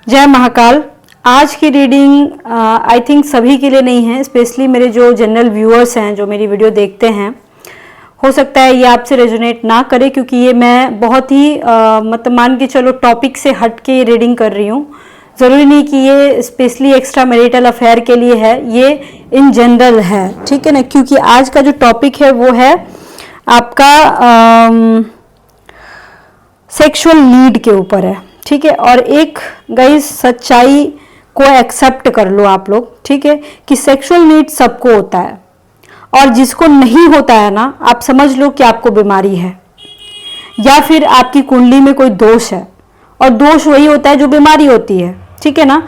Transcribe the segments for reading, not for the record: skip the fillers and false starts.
जय महाकाल। आज की रीडिंग आई थिंक सभी के लिए नहीं है, स्पेशली मेरे जो जनरल व्यूअर्स हैं जो मेरी वीडियो देखते हैं। हो सकता है ये आपसे रेजोनेट ना करे क्योंकि ये मैं बहुत ही मतलब मान के चलो टॉपिक से हट के रीडिंग कर रही हूँ। ज़रूरी नहीं कि ये स्पेशली एक्स्ट्रा मैरिटल अफेयर के लिए है, ये इन जनरल है, ठीक है ना। क्योंकि आज का जो टॉपिक है वो है आपका सेक्सुअल नीड के ऊपर है, ठीक है। और एक गाइस सच्चाई को एक्सेप्ट कर लो आप लोग, ठीक है, कि सेक्सुअल नीड सबको होता है और जिसको नहीं होता है ना, आप समझ लो कि आपको बीमारी है या फिर आपकी कुंडली में कोई दोष है। और दोष वही होता है जो बीमारी होती है, ठीक है ना।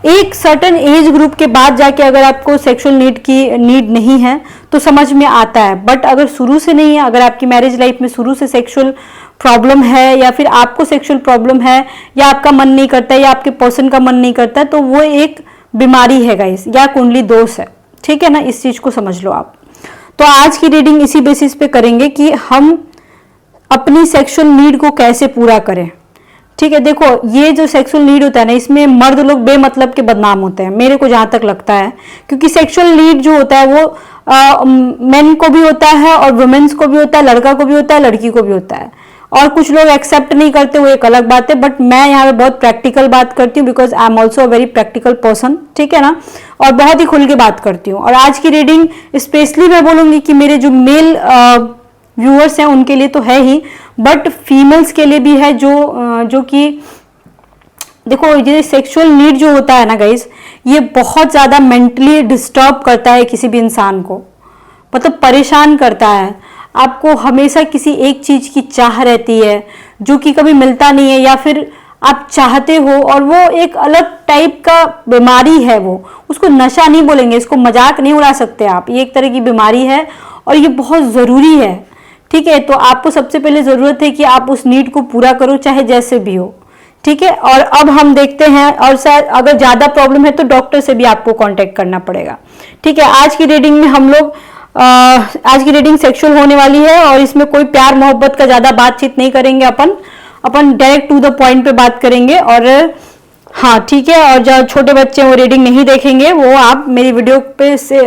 एक सर्टेन एज ग्रुप के बाद जाके अगर आपको सेक्सुअल नीड नहीं है तो समझ में आता है, बट अगर शुरू से नहीं है, अगर आपकी मैरिज लाइफ में शुरू से सेक्सुअल प्रॉब्लम है या फिर आपको सेक्सुअल प्रॉब्लम है या आपका मन नहीं करता है या आपके पर्सन का मन नहीं करता है, तो वो एक बीमारी है गाइस, या कुंडली दोष है, ठीक है ना। इस चीज को समझ लो आप। तो आज की रीडिंग इसी बेसिस पे करेंगे कि हम अपनी सेक्सुअल नीड को कैसे पूरा करें, ठीक है। देखो ये जो सेक्सुअल नीड होता है ना, इसमें मर्द लोग बेमतलब के बदनाम होते हैं, मेरे को जहां तक लगता है, क्योंकि सेक्सुअल नीड जो होता है वो मेन को भी होता है और वुमेन्स को भी होता है, लड़का को भी होता है, लड़की को भी होता है। और कुछ लोग एक्सेप्ट नहीं करते, वो एक अलग बात है, बट मैं यहाँ पे बहुत प्रैक्टिकल बात करती हूँ because I am also a very practical person, ठीक है ना। और बहुत ही खुल के बात करती हूँ। और आज की रीडिंग स्पेशली मैं बोलूंगी कि मेरे जो मेल व्यूअर्स हैं उनके लिए तो है ही, बट फीमेल्स के लिए भी है जो कि देखो ये सेक्सुअल नीड जो होता है ना गाइस, ये बहुत ज्यादा मेंटली डिस्टर्ब करता है किसी भी इंसान को, मतलब परेशान करता है। आपको हमेशा किसी एक चीज की चाह रहती है जो कि कभी मिलता नहीं है, या फिर आप चाहते हो और वो एक अलग टाइप का बीमारी है। वो उसको नशा नहीं बोलेंगे, इसको मजाक नहीं उड़ा सकते आप, ये एक तरह की बीमारी है और ये बहुत जरूरी है, ठीक है। तो आपको सबसे पहले जरूरत है कि आप उस नीड को पूरा करो, चाहे जैसे भी हो, ठीक है। और अब हम देखते हैं, और शायद अगर ज्यादा प्रॉब्लम है तो डॉक्टर से भी आपको कांटेक्ट करना पड़ेगा, ठीक है। आज की रीडिंग में हम लोग आज की रीडिंग सेक्सुअल होने वाली है और इसमें कोई प्यार मोहब्बत का ज्यादा बातचीत नहीं करेंगे, अपन डायरेक्ट टू द पॉइंट पे बात करेंगे। और हाँ ठीक है, और जो छोटे बच्चे वो रीडिंग नहीं देखेंगे, वो आप मेरी वीडियो पे से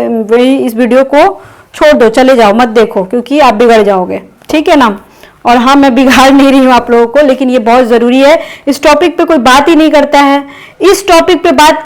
इस वीडियो को छोड़ दो, चले जाओ, मत देखो, क्योंकि आप बिगड़ जाओगे, ठीक है ना। और हाँ, मैं बिगाड़ नहीं रही हूँ आप लोगों को, लेकिन ये बहुत जरूरी है। इस टॉपिक पे कोई बात ही नहीं करता है। इस टॉपिक पे बात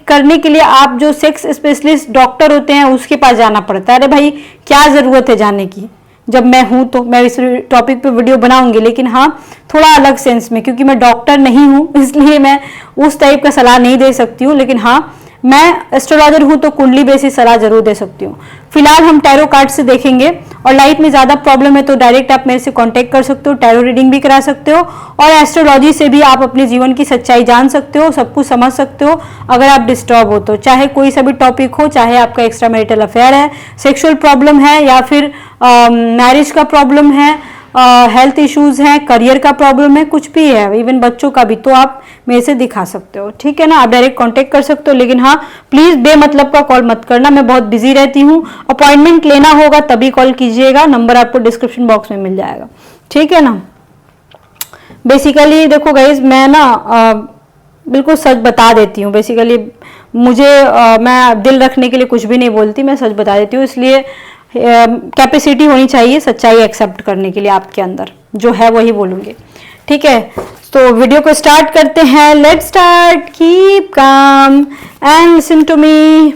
करने के लिए आप जो सेक्स स्पेशलिस्ट डॉक्टर होते हैं उसके पास जाना पड़ता है। अरे भाई क्या जरूरत है जाने की, जब मैं हूं तो मैं इस टॉपिक पे वीडियो बनाऊंगी, लेकिन हाँ थोड़ा अलग सेंस में, क्योंकि मैं डॉक्टर नहीं हूं इसलिए मैं उस टाइप का सलाह नहीं दे सकती हूँ। लेकिन हाँ, मैं एस्ट्रोलॉजर हूं तो कुंडली बेसिस सलाह जरूर दे सकती हूँ। फिलहाल हम टैरो कार्ड से देखेंगे, और लाइफ में ज्यादा प्रॉब्लम है तो डायरेक्ट आप मेरे से कांटेक्ट कर सकते हो, टैरो रीडिंग भी करा सकते हो, और एस्ट्रोलॉजी से भी आप अपने जीवन की सच्चाई जान सकते हो, सब कुछ समझ सकते हो अगर आप डिस्टर्ब हो तो। चाहे कोई सा भी टॉपिक हो, चाहे आपका एक्स्ट्रा मैरिटल अफेयर है, सेक्सुअल प्रॉब्लम है, या फिर मैरिज का प्रॉब्लम है, हेल्थ इश्यूज हैं, करियर का प्रॉब्लम है, कुछ भी है, इवन बच्चों का भी, तो आप मेरे से दिखा सकते हो, ठीक है ना। आप डायरेक्ट कांटेक्ट कर सकते हो, लेकिन हाँ प्लीज बेमतलब का कॉल मत करना, मैं बहुत बिजी रहती हूँ। अपॉइंटमेंट लेना होगा तभी कॉल कीजिएगा, नंबर आपको डिस्क्रिप्शन बॉक्स में मिल जाएगा, ठीक है ना। बेसिकली देखो गाइज, मैं ना बिल्कुल सच बता देती हूँ। बेसिकली मुझे मैं दिल रखने के लिए कुछ भी नहीं बोलती, मैं सच बता देती हूँ, इसलिए कैपेसिटी होनी चाहिए सच्चाई एक्सेप्ट करने के लिए, आपके अंदर जो है वही बोलूंगी, ठीक है। तो वीडियो को स्टार्ट करते हैं। Let's start, keep calm and listen to me.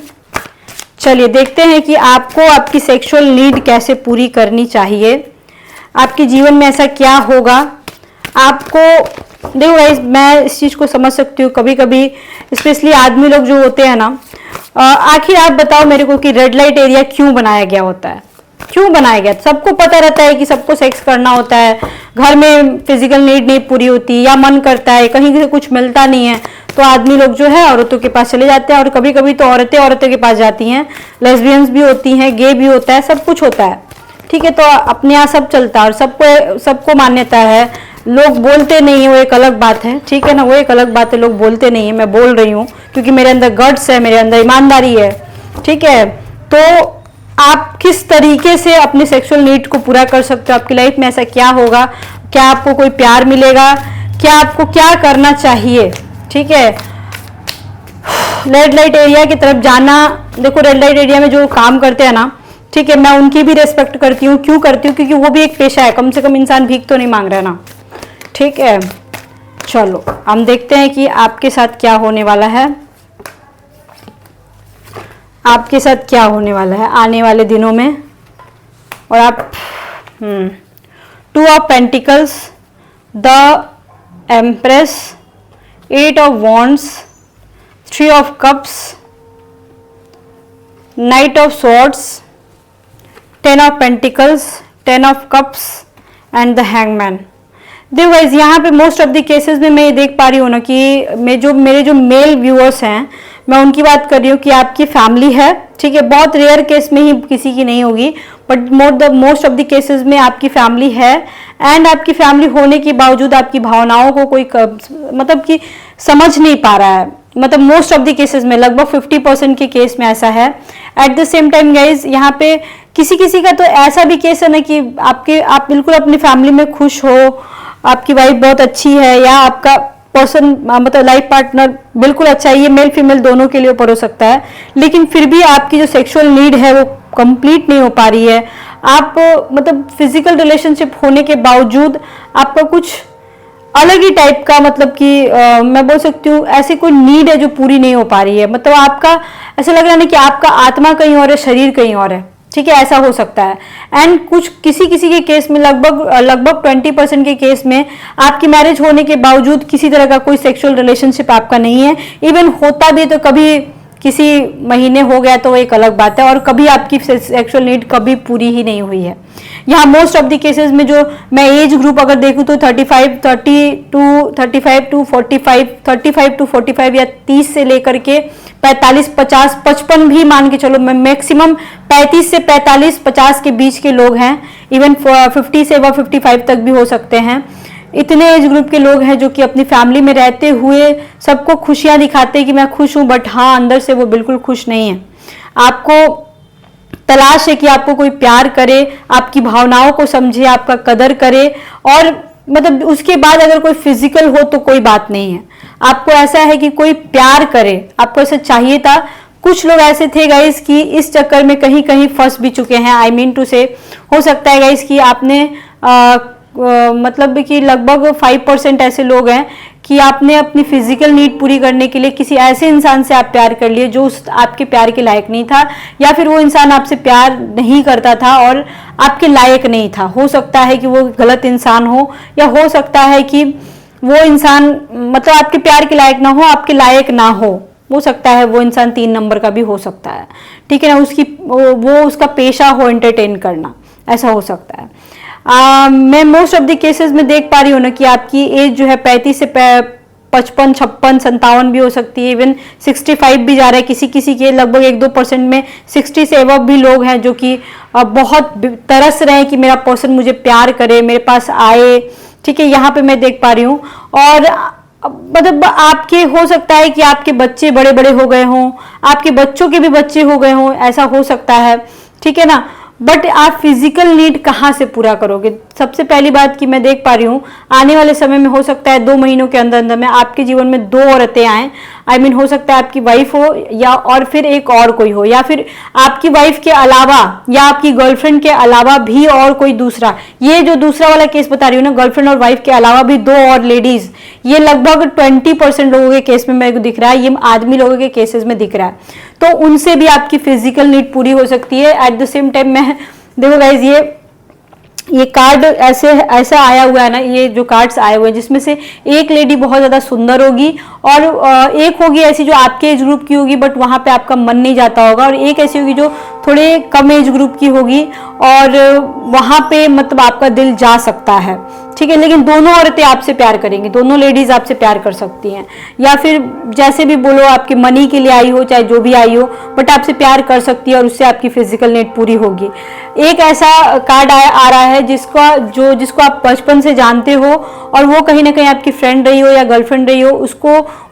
चलिए देखते हैं कि आपको आपकी सेक्सुअल नीड कैसे पूरी करनी चाहिए, आपके जीवन में ऐसा क्या होगा आपको। देखो गाइस, मैं इस चीज को समझ सकती हूँ, कभी कभी स्पेशली आदमी लोग जो होते हैं ना, आखिर आप बताओ मेरे को कि रेड लाइट एरिया क्यों बनाया गया होता है, क्यों बनाया गया। सबको पता रहता है कि सबको सेक्स करना होता है, घर में फिजिकल नीड नहीं पूरी होती, या मन करता है, कहीं से कुछ मिलता नहीं है तो आदमी लोग जो है औरतों के पास चले जाते हैं। और कभी कभी तो औरतों के पास जाती हैं, लेस्बियंस भी होती हैं, गे भी होता है, सब कुछ होता है, ठीक है। तो अपने यहाँ सब चलता है और सबको मान्यता है। लोग बोलते नहीं है, वो एक अलग बात है, ठीक है ना, वो एक अलग बात है, लोग बोलते नहीं है, मैं बोल रही हूँ क्योंकि मेरे अंदर गट्स है, मेरे अंदर ईमानदारी है, ठीक है। तो आप किस तरीके से अपने सेक्सुअल नीड को पूरा कर सकते हो, आपकी लाइफ में ऐसा क्या होगा, क्या आपको कोई प्यार मिलेगा, क्या आपको क्या करना चाहिए, ठीक है। रेड लाइट एरिया की तरफ जाना, देखो रेड लाइट एरिया में जो काम करते हैं ना, ठीक है, मैं उनकी भी रेस्पेक्ट करती हूँ। क्यों करती हूँ? क्योंकि वो भी एक पेशा है, कम से कम इंसान भीख तो नहीं मांग रहा है ना, ठीक है। चलो हम देखते हैं कि आपके साथ क्या होने वाला है, आपके साथ क्या होने वाला है आने वाले दिनों में। और आप 2 of pentacles, the empress, 8 of wands, 3 of cups, night of swords, 10 of pentacles, 10 of cups and the hangman. देखो गाइस, यहाँ पे मोस्ट ऑफ द केसेस में मैं ये देख पा रही हूँ ना कि मेरे जो मेल व्यूअर्स हैं, मैं उनकी बात कर रही हूँ कि आपकी फैमिली है, ठीक है। बहुत रेयर केस में ही किसी की नहीं होगी, but most of the cases में आपकी फैमिली है। एंड आपकी फैमिली होने के बावजूद आपकी भावनाओं को कोई मतलब कि समझ नहीं पा रहा है। मतलब मोस्ट ऑफ द केसेस में, लगभग 50% के केस में ऐसा है। At the same time guys, यहाँ पे किसी किसी का तो ऐसा भी केस है ना कि आप बिल्कुल अपनी फैमिली में खुश हो, आपकी वाइफ बहुत अच्छी है, या आपका पर्सन मतलब लाइफ पार्टनर बिल्कुल अच्छा है, ये मेल फीमेल दोनों के लिए ऊपर हो सकता है, लेकिन फिर भी आपकी जो सेक्सुअल नीड है वो कंप्लीट नहीं हो पा रही है। आप मतलब फिजिकल रिलेशनशिप होने के बावजूद आपका कुछ अलग ही टाइप का, मतलब कि मैं बोल सकती हूँ ऐसी कोई नीड है जो पूरी नहीं हो पा रही है। मतलब आपका ऐसा लग रहा है ना कि आपका आत्मा कहीं और है, शरीर कहीं और है, ठीक है, ऐसा हो सकता है। एंड कुछ किसी किसी के केस में लगभग 20% के केस में आपकी मैरिज होने के बावजूद किसी तरह का कोई सेक्सुअल रिलेशनशिप आपका नहीं है। इवन होता भी तो कभी किसी महीने हो गया तो एक अलग बात है, और कभी आपकी सेक्सुअल नीड कभी पूरी ही नहीं हुई है। यहाँ मोस्ट ऑफ द केसेस में जो मैं एज ग्रुप अगर देखूँ तो 35 टू 45, 35 टू 45 या 30 से लेकर के 45, 50, 55 भी मान के चलो, मैं मैक्सिमम 35 से 45, 50 के बीच के लोग हैं। इवन 50 से 55 तक भी हो सकते हैं। इतने एज ग्रुप के लोग हैं जो कि अपनी फैमिली में रहते हुए सबको खुशियां दिखाते हैं कि मैं खुश हूं, बट हाँ अंदर से वो बिल्कुल खुश नहीं है। आपको तलाश है कि आपको कोई प्यार करे, आपकी भावनाओं को समझे, आपका कदर करे, और मतलब उसके बाद अगर कोई फिजिकल हो तो कोई बात नहीं है। आपको ऐसा है कि कोई प्यार करे, आपको ऐसा चाहिए था। कुछ लोग ऐसे थे गाइस कि इस चक्कर में कहीं कहीं फंस भी चुके हैं। आई मीन टू से, हो सकता है गाइस कि आपने मतलब कि लगभग 5% ऐसे लोग हैं कि आपने अपनी फिजिकल नीड पूरी करने के लिए किसी ऐसे इंसान से आप प्यार कर लिए जो आपके प्यार के लायक नहीं था, या फिर वो इंसान आपसे प्यार नहीं करता था और आपके लायक नहीं था। हो सकता है कि वो गलत इंसान हो, या हो सकता है कि वो इंसान मतलब आपके प्यार के लायक ना हो, आपके लायक ना हो सकता है वो इंसान 3 नंबर का भी हो सकता है, ठीक है ना। वो उसका पेशा हो एंटरटेन करना, ऐसा हो सकता है। मैं मोस्ट ऑफ द केसेस में देख पा रही हूँ ना कि आपकी एज जो है 35 से 55, 56, 57 भी हो सकती है। इवन 65 भी जा रहा है किसी किसी के। लगभग 1-2% में 60 से एबव भी लोग हैं जो कि बहुत तरस रहे हैं कि मेरा पर्सन मुझे प्यार करे, मेरे पास आए, ठीक है। यहाँ पे मैं देख पा रही हूँ। और मतलब आपके हो सकता है कि आपके बच्चे बड़े बड़े हो गए हों, आपके बच्चों के भी बच्चे हो गए हों, ऐसा हो सकता है, ठीक है ना। बट आप फिजिकल नीड कहाँ से पूरा करोगे? सबसे पहली बात कि मैं देख पा रही हूँ आने वाले समय में हो सकता है 2 महीनों के अंदर अंदर में आपके जीवन में 2 औरतें आए। आई मीन हो सकता है आपकी वाइफ हो, या और फिर एक और कोई हो, या फिर आपकी वाइफ के अलावा या आपकी गर्लफ्रेंड के अलावा भी और कोई दूसरा। ये जो दूसरा वाला केस बता रही हूँ ना, गर्लफ्रेंड और वाइफ के अलावा भी 2 और लेडीज, ये लगभग 20% लोगों के केस में मेरे को दिख रहा है। ये आदमी लोगों के केसेस में दिख रहा है, तो उनसे भी आपकी फिजिकल नीड पूरी हो सकती है। एट द सेम टाइम मैं देखो गाइज, ये कार्ड ऐसा आया हुआ है ना, ये जो कार्ड्स आए हुए हैं जिसमें से एक लेडी बहुत ज्यादा सुंदर होगी, और एक होगी ऐसी जो आपके एज ग्रुप की होगी बट वहां पे आपका मन नहीं जाता होगा, और एक ऐसी होगी जो थोड़े कम एज ग्रुप की होगी और वहां पे मतलब आपका दिल जा सकता है, ठीक है। लेकिन दोनों औरतें आपसे प्यार करेंगी, दोनों लेडीज आपसे प्यार कर सकती हैं, या फिर जैसे भी बोलो आपके मनी के लिए आई हो, चाहे जो भी आई हो, बट आपसे प्यार कर सकती है और उससे आपकी फिजिकल नीड पूरी होगी। एक ऐसा कार्ड आ रहा है जिसको आप बचपन से जानते हो, और वो कहीं ना कहीं आपकी फ्रेंड रही हो या गर्लफ्रेंड रही हो,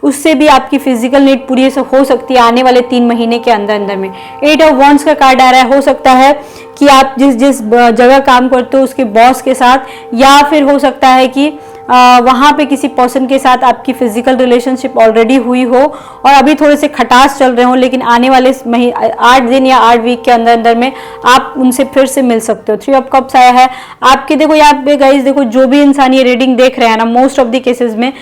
उससे भी आपकी फिजिकल नीड पूरी हो सकती है आने वाले 3 महीने के अंदर अंदर में। 8 ऑफ वॉन्ड्स का कार्ड आ रहा है। हो सकता है कि आप जिस जगह काम करते हो उसके बॉस के साथ, या फिर हो सकता है कि वहाँ पे किसी पर्सन के साथ आपकी फिजिकल रिलेशनशिप ऑलरेडी हुई हो और अभी थोड़े से खटास चल रहे हो, लेकिन आने वाले 8 दिन या 8 वीक के अंदर अंदर में आप उनसे फिर से मिल सकते हो। 3 ऑफ कप्स आया है आपके। देखो यहाँ पे गाइस, देखो जो भी इंसान ये रीडिंग देख रहे हैं ना, मोस्ट ऑफ द केसेस में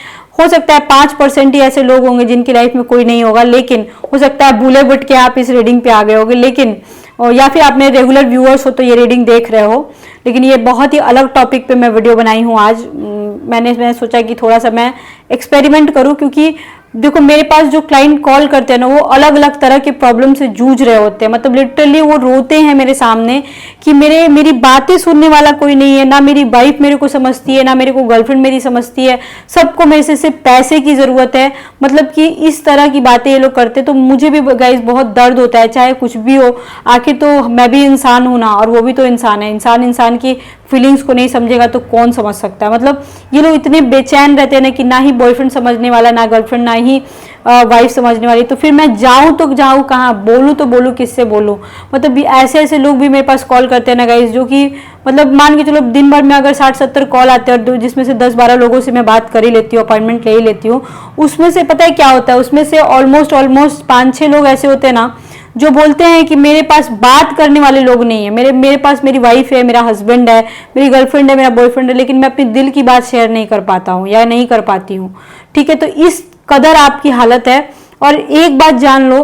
हो सकता है 5% ही ऐसे लोग होंगे जिनकी लाइफ में कोई नहीं होगा, लेकिन हो सकता है भूले भुट के आप इस रीडिंग पे आ गए होगे, लेकिन या फिर आप मेरे रेगुलर व्यूअर्स हो तो ये रीडिंग देख रहे हो। लेकिन ये बहुत ही अलग टॉपिक पे मैं वीडियो बनाई हूँ आज। मैंने सोचा कि थोड़ा सा मैं एक्सपेरिमेंट करूँ, क्योंकि देखो मेरे पास जो क्लाइंट कॉल करते हैं ना, वो अलग अलग तरह के प्रॉब्लम से जूझ रहे होते हैं। मतलब लिटरली वो रोते हैं मेरे सामने कि मेरी बातें सुनने वाला कोई नहीं है, ना मेरी वाइफ मेरे को समझती है, ना मेरे को गर्लफ्रेंड मेरी समझती है, सबको मेरे से सिर्फ पैसे की जरूरत है। मतलब कि इस तरह की बातें ये लोग करते, तो मुझे भी गाइस बहुत दर्द होता है। चाहे कुछ भी हो, आखिर तो मैं भी इंसान हूं ना, और वो भी तो इंसान है। इंसान की फीलिंग्स को नहीं समझेगा तो कौन समझ सकता है। मतलब ये लोग इतने बेचैन रहते हैं ना कि ना ही बॉयफ्रेंड समझने वाला, ना गर्लफ्रेंड, ना ही वाइफ समझने वाली। तो फिर मैं जाऊं तो जाऊं कहाँ, बोलूं तो बोलूं किससे बोलूं। मतलब ऐसे ऐसे लोग भी मेरे पास कॉल करते हैं ना गाइस, जो कि मतलब मान के चलो दिन भर में अगर 60-70 कॉल आते हैं और जिसमें से 10-12 लोगों से मैं बात कर ही लेती हूँ, अपॉइंटमेंट ले ही लेती हूँ। उसमें से पता है क्या होता है, उसमें से ऑलमोस्ट 5-6 लोग ऐसे होते हैं ना जो बोलते हैं कि मेरे पास बात करने वाले लोग नहीं है। मेरे पास मेरी वाइफ है, मेरा हस्बैंड है, मेरी गर्लफ्रेंड है, मेरा बॉयफ्रेंड है, लेकिन मैं अपने दिल की बात शेयर नहीं कर पाता हूँ या नहीं कर पाती हूँ। ठीक है, तो इस कदर आपकी हालत है। और एक बात जान लो,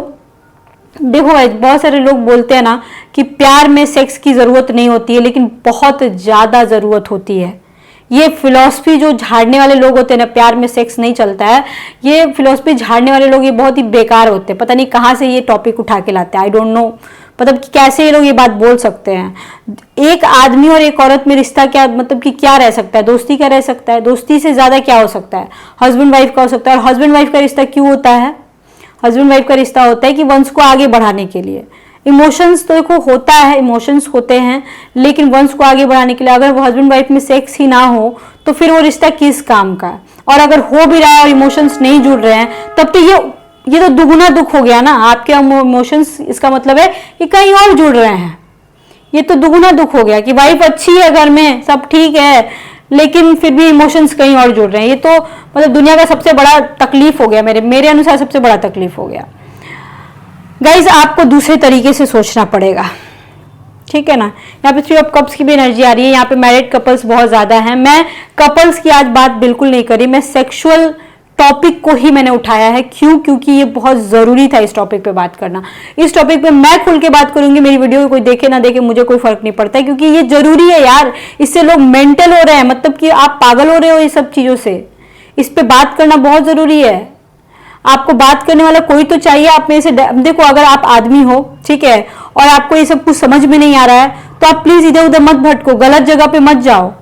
देखो बहुत सारे लोग बोलते हैं ना कि प्यार में सेक्स की जरूरत नहीं होती है, लेकिन बहुत ज्यादा जरूरत होती है। ये फिलॉसफी जो झाड़ने वाले लोग होते हैं ना, प्यार में सेक्स नहीं चलता है, ये फिलॉसफी झाड़ने वाले लोग ये बहुत ही बेकार होते हैं। पता नहीं कहाँ से ये टॉपिक उठा के लाते हैं, आई डोंट नो। मतलब कि कैसे ये लोग ये बात बोल सकते हैं। एक आदमी और एक औरत में रिश्ता क्या, मतलब कि क्या रह सकता है? दोस्ती का रह सकता है, दोस्ती से ज्यादा क्या हो सकता है? हस्बैंड वाइफ का हो सकता है। और हस्बैंड वाइफ का रिश्ता क्यों होता है? हस्बैंड वाइफ का रिश्ता होता है कि वंश को आगे बढ़ाने के लिए। इमोशंस तो देखो होता है, इमोशंस होते हैं, लेकिन वंश को आगे बढ़ाने के लिए अगर वो हस्बैंड वाइफ में सेक्स ही ना हो तो फिर वो रिश्ता किस काम का? और अगर हो भी रहा है और इमोशंस नहीं जुड़ रहे हैं, तब तो ये तो दुगुना दुख हो गया ना। आपके इमोशंस, इसका मतलब है कि कहीं और जुड़ रहे हैं। ये तो दुगुना दुख हो गया कि वाइफ अच्छी है, घर में सब ठीक है, लेकिन फिर भी इमोशंस कहीं और जुड़ रहे हैं। ये तो मतलब दुनिया का सबसे बड़ा तकलीफ हो गया, मेरे अनुसार सबसे बड़ा तकलीफ हो गया। गाइज आपको दूसरे तरीके से सोचना पड़ेगा, ठीक है ना। यहाँ पे 3 ऑफ कप्स की भी एनर्जी आ रही है। यहाँ पे मैरिड कपल्स बहुत ज्यादा हैं। मैं कपल्स की आज बात बिल्कुल नहीं करी, मैं सेक्सुअल टॉपिक को ही मैंने उठाया है। क्यों? क्योंकि ये बहुत जरूरी था इस टॉपिक पे बात करना। इस टॉपिक पे मैं खुल के बात करूंगी, मेरी वीडियो को कोई देखे ना देखे मुझे कोई फर्क नहीं पड़ता है, क्योंकि ये जरूरी है यार। इससे लोग मेंटल हो रहे हैं, मतलब कि आप पागल हो रहे हो ये सब चीजों से। इस पे बात करना बहुत जरूरी है। आपको बात करने वाला कोई तो चाहिए। आप में से देखो, अगर आप आदमी हो, ठीक है, और आपको ये सब कुछ समझ में नहीं आ रहा है, तो आप प्लीज इधर उधर मत भटको, गलत जगह पे मत जाओ।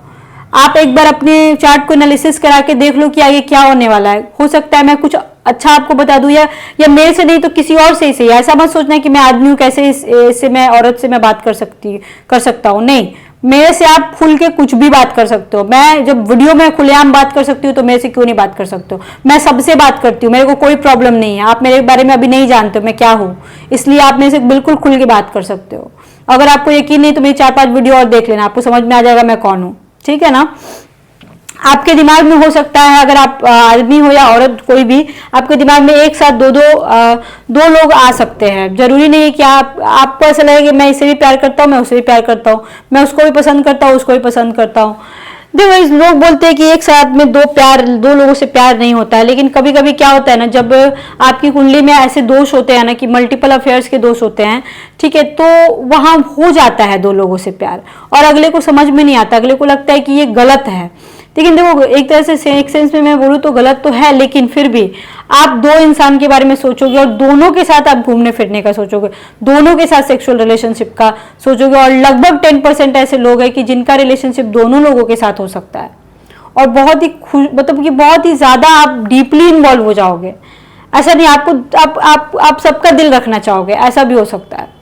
आप एक बार अपने चार्ट को एनालिसिस करा के देख लो कि आगे क्या होने वाला है। हो सकता है मैं कुछ अच्छा आपको बता दूं, या मेरे से नहीं तो किसी और से ही सही। ऐसा मत सोचना कि मैं आदमी हूं, कैसे इससे मैं औरत से मैं बात कर सकता हूं। नहीं, मेरे से आप खुल के कुछ भी बात कर सकते हो। मैं जब वीडियो में खुलेआम बात कर सकती हूँ तो मेरे से क्यों नहीं बात कर सकते हो? मैं सबसे बात करती हूँ, मेरे को कोई प्रॉब्लम नहीं है। आप मेरे बारे में अभी नहीं जानते हो मैं क्या हूँ, इसलिए आप मेरे से बिल्कुल खुल के बात कर सकते हो। अगर आपको यकीन नहीं तो मेरी 4-5 वीडियो और देख लेना, आपको समझ में आ जाएगा मैं कौन हूँ, ठीक है ना। आपके दिमाग में हो सकता है, अगर आप आदमी हो या औरत कोई भी, आपके दिमाग में एक साथ दो लोग आ सकते हैं। जरूरी नहीं है कि आपको ऐसा लगे कि मैं इसे भी प्यार करता हूँ, मैं उसे भी प्यार करता हूँ, मैं उसको भी पसंद करता हूँ, उसको भी पसंद करता हूँ। देखो लोग बोलते हैं कि एक साथ में दो लोगों से प्यार नहीं होता है, लेकिन कभी कभी क्या होता है ना, जब आपकी कुंडली में ऐसे दोष होते हैं ना कि मल्टीपल अफेयर्स के दोष होते हैं, ठीक है, तो वहां हो जाता है 2 लोगों से प्यार, और अगले को समझ में नहीं आता, अगले को लगता है कि ये गलत है। लेकिन देखो एक तरह से एक सेंस में मैं बोलूँ तो गलत तो है, लेकिन फिर भी आप 2 इंसान के बारे में सोचोगे और दोनों के साथ आप घूमने फिरने का सोचोगे, दोनों के साथ सेक्सुअल रिलेशनशिप का सोचोगे, और लगभग 10% ऐसे लोग हैं कि जिनका रिलेशनशिप दोनों लोगों के साथ हो सकता है, और बहुत ही मतलब कि बहुत ही ज्यादा आप डीपली इन्वॉल्व हो जाओगे। ऐसा नहीं, आपको आप सबका दिल रखना चाहोगे, ऐसा भी हो सकता है।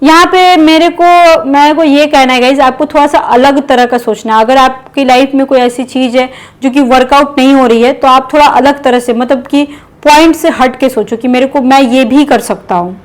यहाँ पे मेरे को ये कहना है गाइज, आपको थोड़ा सा अलग तरह का सोचना है। अगर आपकी लाइफ में कोई ऐसी चीज है जो कि वर्कआउट नहीं हो रही है, तो आप थोड़ा अलग तरह से, मतलब कि पॉइंट से हट के सोचो कि मैं ये भी कर सकता हूँ।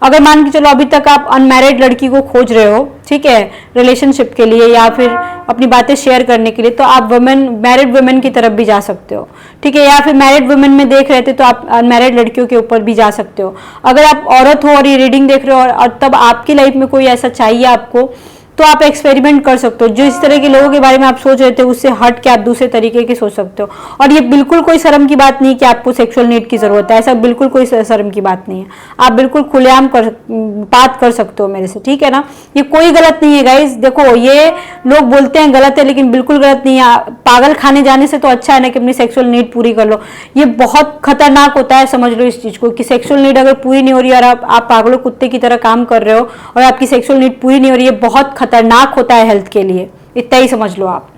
अगर मान के चलो अभी तक आप अनमैरिड लड़की को खोज रहे हो, ठीक है, रिलेशनशिप के लिए या फिर अपनी बातें शेयर करने के लिए, तो आप मैरिड वुमेन की तरफ भी जा सकते हो, ठीक है, या फिर मैरिड वुमेन में देख रहे थे तो आप अनमैरिड लड़कियों के ऊपर भी जा सकते हो। अगर आप औरत हो और ये रीडिंग देख रहे हो और तब आपकी लाइफ में कोई ऐसा चाहिए आपको, तो आप एक्सपेरिमेंट कर सकते हो। जो इस तरह के लोगों के बारे में आप सोच रहे थे उससे हट के आप दूसरे तरीके की सोच सकते हो। और ये बिल्कुल कोई शर्म की बात नहीं कि आपको सेक्सुअल नीड की जरूरत है, ऐसा बिल्कुल कोई शर्म की बात नहीं है। आप बिल्कुल खुलेआम बात कर सकते हो मेरे से, ठीक है ना। ये कोई गलत नहीं है गाइज। देखो ये लोग बोलते हैं गलत है, लेकिन बिल्कुल गलत नहीं है। पागल खाने जाने से तो अच्छा है ना कि अपनी सेक्सुअल नीड पूरी कर लो। ये बहुत खतरनाक होता है, समझ लो इस चीज को, कि सेक्सुअल नीड अगर पूरी नहीं हो रही और आप पागलों कुत्ते की तरह काम कर रहे हो और आपकी सेक्सुअल नीड पूरी नहीं हो रही है, बहुत खतरनाक होता है हेल्थ के लिए। इतना ही समझ लो आप।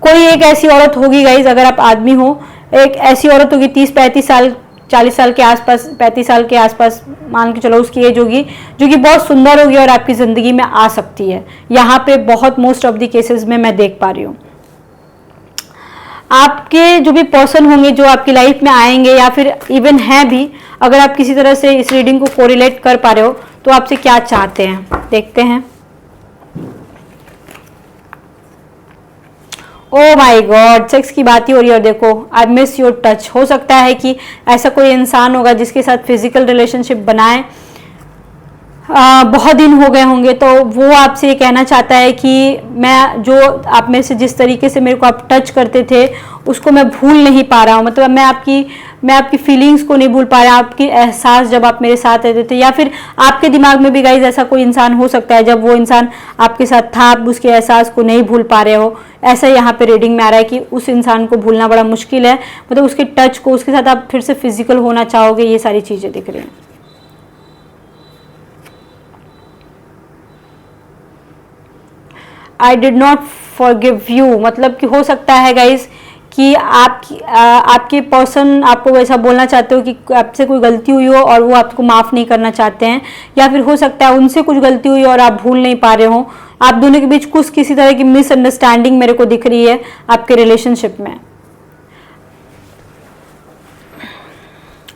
कोई एक ऐसी औरत होगी गाइज, अगर आप आदमी हो, एक ऐसी औरत होगी 30-35 साल 40 साल के आसपास, 35 साल के आसपास मान के चलो उसकी एज होगी, जो कि बहुत सुंदर होगी और आपकी जिंदगी में आ सकती है। यहाँ पे बहुत मोस्ट ऑफ द केसेस में मैं देख पा रही हूँ। आपके जो भी पर्सन होंगे जो आपकी लाइफ में आएंगे या फिर इवन हैं भी, अगर आप किसी तरह से इस रीडिंग को कोरिलेट कर पा रहे हो तो आपसे क्या चाहते हैं, देखते हैं। ओ माय गॉड, सेक्स की बात ही हो रही है। और देखो, आई मिस योर टच। हो सकता है कि ऐसा कोई इंसान होगा जिसके साथ फिजिकल रिलेशनशिप बनाए बहुत दिन हो गए होंगे, तो वो आपसे ये कहना चाहता है कि मैं जो आप में से जिस तरीके से मेरे को आप टच करते थे उसको मैं भूल नहीं पा रहा हूँ। मतलब मैं आपकी फीलिंग्स को नहीं भूल पा रहा, आपकी एहसास जब आप मेरे साथ रहते थे। या फिर आपके दिमाग में भी गाइज ऐसा कोई इंसान हो सकता है, जब वो इंसान आपके साथ था आप उसके एहसास को नहीं भूल पा रहे हो। ऐसा यहाँ पे रीडिंग में आ रहा है कि उस इंसान को भूलना बड़ा मुश्किल है। मतलब उसके टच को, उसके साथ आप फिर से फिजिकल होना चाहोगे, ये सारी चीज़ें दिख रही हैं। I did not forgive you, मतलब कि हो सकता है गाइज कि आपके पर्सन आपको वैसा बोलना चाहते हो कि आपसे कोई गलती हुई हो और वो आपको माफ़ नहीं करना चाहते हैं, या फिर हो सकता है उनसे कुछ गलती हुई और आप भूल नहीं पा रहे हो। आप दोनों के बीच कुछ किसी तरह की मिसअंडरस्टैंडिंग मेरे को दिख रही है आपके रिलेशनशिप में।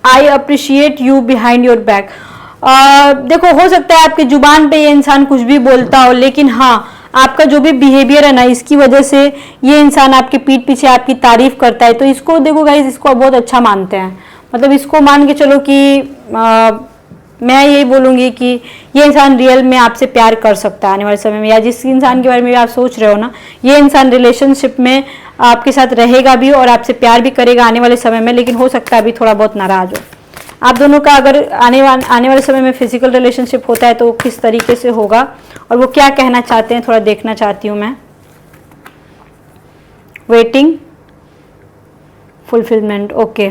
I appreciate you behind your back. देखो, हो सकता है आपकी जुबान पे ये इंसान कुछ भी बोलता हो, लेकिन हाँ, आपका जो भी बिहेवियर है ना, इसकी वजह से ये इंसान आपके पीठ पीछे आपकी तारीफ करता है। तो इसको देखो गाइस, इसको बहुत अच्छा मानते हैं। मतलब इसको मान के चलो कि मैं यही बोलूँगी कि ये इंसान रियल में आपसे प्यार कर सकता है आने वाले समय में, या जिस इंसान के बारे में आप सोच रहे हो ना, ये इंसान रिलेशनशिप में आपके साथ रहेगा भी और आपसे प्यार भी करेगा आने वाले समय में। लेकिन हो सकता है अभी थोड़ा बहुत नाराज हो। आप दोनों का अगर आने वाले समय में फिजिकल रिलेशनशिप होता है तो किस तरीके से होगा और वो क्या कहना चाहते हैं, थोड़ा देखना चाहती हूँ मैं। Waiting, fulfilment, okay.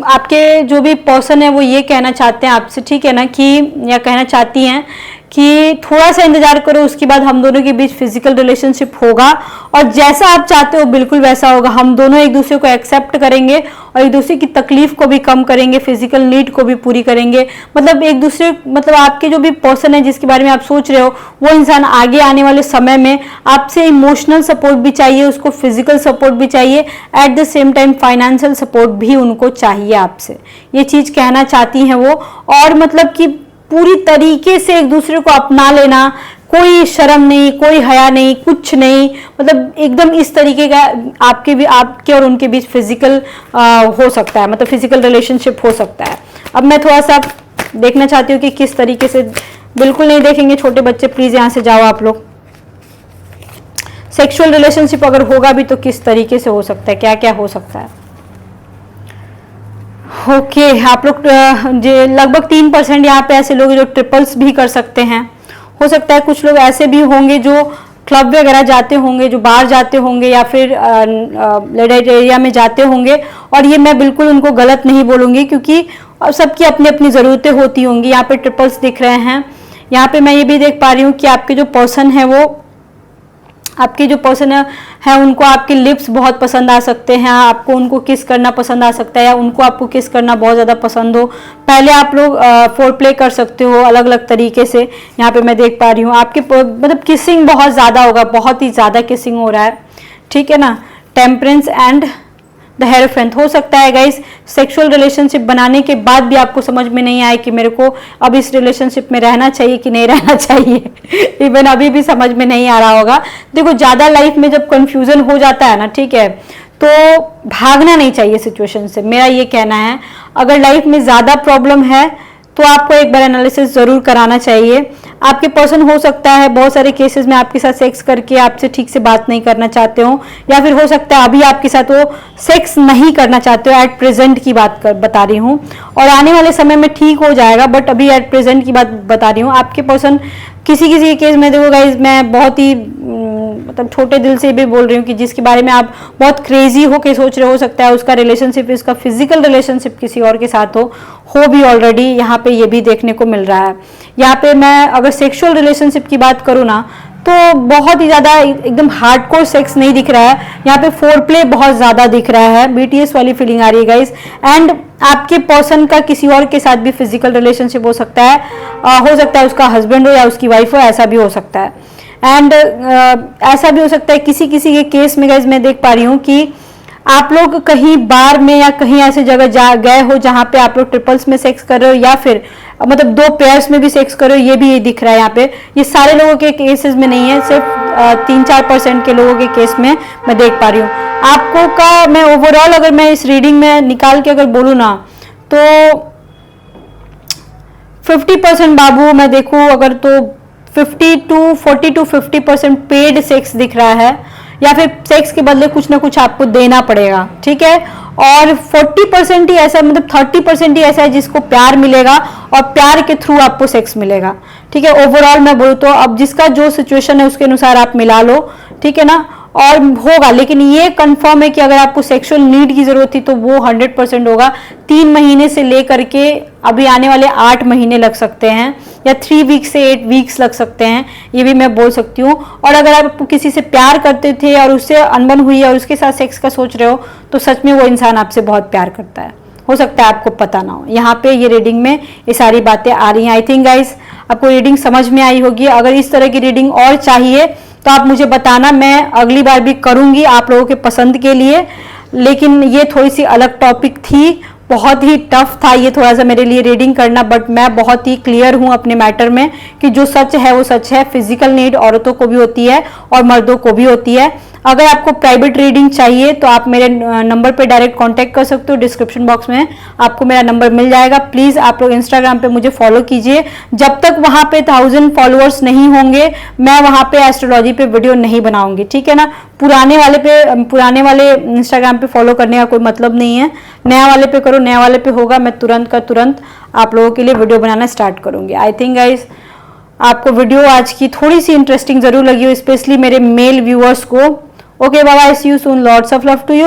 आपके जो भी पर्सन है वो ये कहना चाहते हैं आपसे, ठीक है ना, कि या कहना चाहती हैं कि थोड़ा सा इंतजार करो, उसके बाद हम दोनों के बीच फिजिकल रिलेशनशिप होगा और जैसा आप चाहते हो बिल्कुल वैसा होगा। हम दोनों एक दूसरे को एक्सेप्ट करेंगे और एक दूसरे की तकलीफ को भी कम करेंगे, फिजिकल नीड को भी पूरी करेंगे। मतलब एक दूसरे, मतलब आपके जो भी पर्सन है जिसके बारे में आप सोच रहे हो, वो इंसान आगे आने वाले समय में आपसे इमोशनल सपोर्ट भी चाहिए, उसको फिजिकल सपोर्ट भी चाहिए, at the same time financial support भी उनको चाहिए आपसे। ये चीज कहना चाहती हैं वो। और मतलब कि पूरी तरीके से एक दूसरे को अपना लेना, कोई शर्म नहीं, कोई हया नहीं, कुछ नहीं। मतलब एकदम इस तरीके का आपके और उनके बीच फिजिकल हो सकता है, मतलब फिजिकल रिलेशनशिप हो सकता है। अब मैं थोड़ा सा देखना चाहती हूँ कि किस तरीके से। बिल्कुल नहीं देखेंगे छोटे बच्चे, प्लीज यहाँ से जाओ आप लोग। सेक्सुअल रिलेशनशिप अगर होगा भी तो किस तरीके से हो सकता है, क्या क्या हो सकता है। ओके, आप लोग लगभग 3% यहाँ पे ऐसे लोग जो ट्रिपल्स भी कर सकते हैं। हो सकता है कुछ लोग ऐसे भी होंगे जो क्लब वगैरह जाते होंगे, जो बाहर जाते होंगे या फिर लेडाइट एरिया में जाते होंगे। और ये मैं बिल्कुल उनको गलत नहीं बोलूँगी, क्योंकि सबकी अपनी अपनी ज़रूरतें होती होंगी। यहाँ पे ट्रिपल्स दिख रहे हैं। यहाँ पे मैं ये भी देख पा रही हूँ कि आपके जो पर्सन है वो, आपके जो पर्सन है उनको आपके लिप्स बहुत पसंद आ सकते हैं, आपको उनको किस करना पसंद आ सकता है, या उनको आपको किस करना बहुत ज़्यादा पसंद हो। पहले आप लोग फोर प्ले कर सकते हो अलग अलग तरीके से। यहाँ पे मैं देख पा रही हूँ आपके मतलब किसिंग बहुत ज़्यादा होगा, बहुत ही ज़्यादा किसिंग हो रहा है, ठीक है ना। Temperance and the hierophant. हो सकता है गाइस सेक्सुअल रिलेशनशिप बनाने के बाद भी आपको समझ में नहीं आए कि मेरे को अब इस रिलेशनशिप में रहना चाहिए कि नहीं रहना चाहिए। इवन अभी भी समझ में नहीं आ रहा होगा। देखो ज्यादा लाइफ में जब कंफ्यूजन हो जाता है ना, ठीक है, तो भागना नहीं चाहिए सिचुएशन से, मेरा ये कहना है। अगर लाइफ में ज्यादा प्रॉब्लम है तो आपको एक बार एनालिसिस जरूर कराना चाहिए। आपके पर्सन हो सकता है बहुत सारे केसेस में आपके साथ सेक्स करके आपसे ठीक से बात नहीं करना चाहते हो, या फिर हो सकता है अभी आपके साथ वो सेक्स नहीं करना चाहते हो। एट प्रेजेंट की बात बता रही हूँ, और आने वाले समय में ठीक हो जाएगा, बट अभी एट प्रेजेंट की बात बता रही हूँ। आपके पर्सन किसी किसी के केस में देखो गाइज, मैं बहुत ही मतलब छोटे दिल से भी बोल रही हूँ कि जिसके बारे में आप बहुत क्रेजी हो के सोच रहे हो सकता है उसका रिलेशनशिप, इसका फिजिकल रिलेशनशिप किसी और के साथ हो भी ऑलरेडी, यहाँ पे ये भी देखने को मिल रहा है। यहाँ पे मैं अगर सेक्सुअल रिलेशनशिप की बात करूँ ना, तो बहुत ही ज्यादा एकदम हार्डकोर सेक्स नहीं दिख रहा है, यहाँ पे फोर प्ले बहुत ज्यादा दिख रहा है, बीटीएस वाली फीलिंग आ रही है गाइस। एंड आपके पर्सन का किसी और के साथ भी फिजिकल रिलेशनशिप हो सकता है, उसका हस्बैंड हो या उसकी वाइफ हो, ऐसा भी हो सकता है। एंड ऐसा भी हो सकता है किसी किसी के केस में गाइस मैं देख पा रही हूँ कि आप लोग कहीं बार में या कहीं ऐसे जगह गए हो जहां पे आप लोग ट्रिपल्स में सेक्स कर रहे हो, या फिर मतलब दो पेयर्स में भी सेक्स कर रहे हो, ये भी दिख रहा है यहाँ पे। ये सारे लोगों के केसेस में नहीं है, सिर्फ 3-4% के लोगों के केस में मैं देख पा रही हूँ। आपको का मैं ओवरऑल अगर मैं इस रीडिंग में निकाल के अगर बोलूँ ना, तो 50% बाबू मैं देखूँ अगर, तो 40 to 50% पेड सेक्स दिख रहा है, या फिर सेक्स के बदले कुछ ना कुछ आपको देना पड़ेगा, ठीक है। और 40% ही ऐसा, मतलब 30% ही ऐसा है जिसको प्यार मिलेगा और प्यार के थ्रू आपको सेक्स मिलेगा, ठीक है। ओवरऑल मैं बोलूँ तो अब जिसका जो सिचुएशन है उसके अनुसार आप मिला लो, ठीक है ना, और होगा। लेकिन ये कंफर्म है कि अगर आपको सेक्सुअल नीड की जरूरत थी तो वो 100% होगा। 3 महीने से लेकर के अभी आने वाले 8 महीने लग सकते हैं, या 3 वीक से 8 वीक्स लग सकते हैं, ये भी मैं बोल सकती हूँ। और अगर आप किसी से प्यार करते थे और उससे अनबन हुई और उसके साथ सेक्स का सोच रहे हो, तो सच में वो इंसान आपसे बहुत प्यार करता है। हो सकता है आपको पता ना हो, यहाँ पे ये रीडिंग में ये सारी बातें आ रही हैं। आई थिंक गाइस आपको रीडिंग समझ में आई होगी। अगर इस तरह की रीडिंग और चाहिए तो आप मुझे बताना, मैं अगली बार भी करूंगी आप लोगों के पसंद के लिए। लेकिन ये थोड़ी सी अलग टॉपिक थी, बहुत ही टफ था ये थोड़ा सा मेरे लिए रीडिंग करना, बट मैं बहुत ही क्लियर हूं अपने मैटर में कि जो सच है वो सच है। फिजिकल नीड औरतों को भी होती है और मर्दों को भी होती है। अगर आपको प्राइवेट रीडिंग चाहिए तो आप मेरे नंबर पे डायरेक्ट कांटेक्ट कर सकते हो, डिस्क्रिप्शन बॉक्स में आपको मेरा नंबर मिल जाएगा। प्लीज आप लोग इंस्टाग्राम पे मुझे फॉलो कीजिए। जब तक वहां पे 1000 फॉलोअर्स नहीं होंगे मैं वहां पे एस्ट्रोलॉजी पे वीडियो नहीं बनाऊंगी, ठीक है ना। पुराने वाले इंस्टाग्राम पे फॉलो करने का कोई मतलब नहीं है, नया वाले पे करो, नया वाले पे होगा। मैं तुरंत का तुरंत आप लोगों के लिए वीडियो बनाना स्टार्ट करूंगी। आई थिंक गाइस आपको वीडियो आज की थोड़ी सी इंटरेस्टिंग जरूर लगी हो, स्पेशली मेरे मेल व्यूअर्स को। Okay bye bye, see you soon, lots of love to you.